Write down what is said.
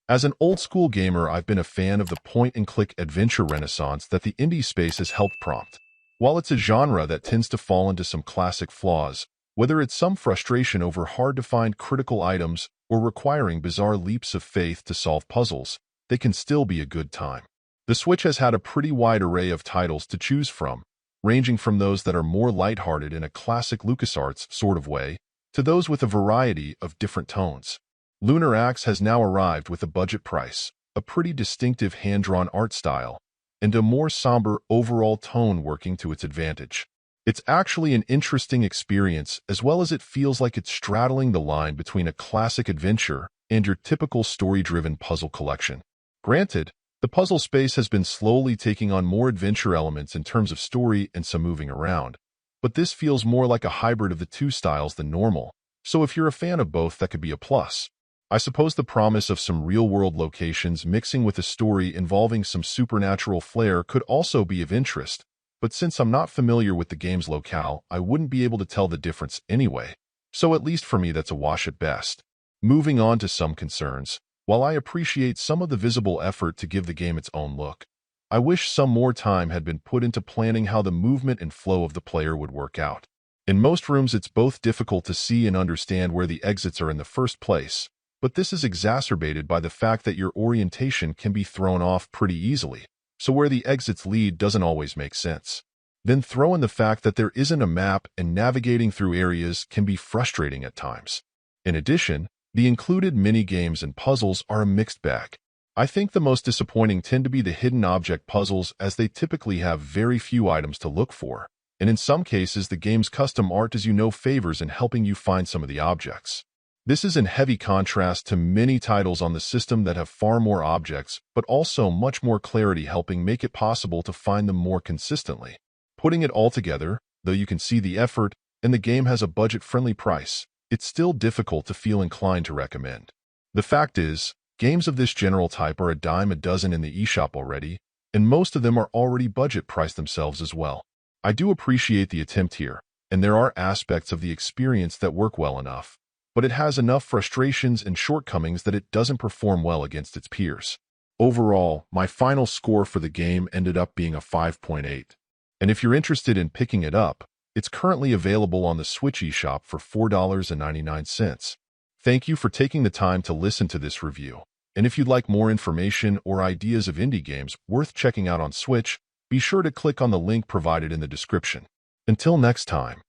As an old-school gamer, I've been a fan of the point-and-click adventure renaissance that the indie space has helped prompt. While it's a genre that tends to fall into some classic flaws, whether it's some frustration over hard-to-find critical items or requiring bizarre leaps of faith to solve puzzles, they can still be a good time. The Switch has had a pretty wide array of titles to choose from, ranging from those that are more lighthearted in a classic LucasArts sort of way, to those with a variety of different tones. Lunar has now arrived with a budget price, a pretty distinctive hand-drawn art style, and a more somber overall tone working to its advantage. It's actually an interesting experience, as well as it feels like it's straddling the line between a classic adventure and your typical story-driven puzzle collection. Granted, the puzzle space has been slowly taking on more adventure elements in terms of story and some moving around, but this feels more like a hybrid of the two styles than normal, so if you're a fan of both, that could be a plus. I suppose the promise of some real-world locations mixing with a story involving some supernatural flair could also be of interest, but since I'm not familiar with the game's locale, I wouldn't be able to tell the difference anyway, so at least for me that's a wash at best. Moving on to some concerns, while I appreciate some of the visible effort to give the game its own look, I wish some more time had been put into planning how the movement and flow of the player would work out. In most rooms, it's both difficult to see and understand where the exits are in the first place, but this is exacerbated by the fact that your orientation can be thrown off pretty easily, so where the exits lead doesn't always make sense. Then throw in the fact that there isn't a map and navigating through areas can be frustrating at times. In addition, the included mini-games and puzzles are a mixed bag. I think the most disappointing tend to be the hidden object puzzles, as they typically have very few items to look for, and in some cases the game's custom art does you no favors in helping you find some of the objects. This is in heavy contrast to many titles on the system that have far more objects, but also much more clarity, helping make it possible to find them more consistently. Putting it all together, though you can see the effort, and the game has a budget-friendly price, it's still difficult to feel inclined to recommend. The fact is, games of this general type are a dime a dozen in the eShop already, and most of them are already budget-priced themselves as well. I do appreciate the attempt here, and there are aspects of the experience that work well enough, but it has enough frustrations and shortcomings that it doesn't perform well against its peers. Overall, my final score for the game ended up being a 5.8. And if you're interested in picking it up, it's currently available on the Switch eShop for $4.99. Thank you for taking the time to listen to this review. And if you'd like more information or ideas of indie games worth checking out on Switch, be sure to click on the link provided in the description. Until next time.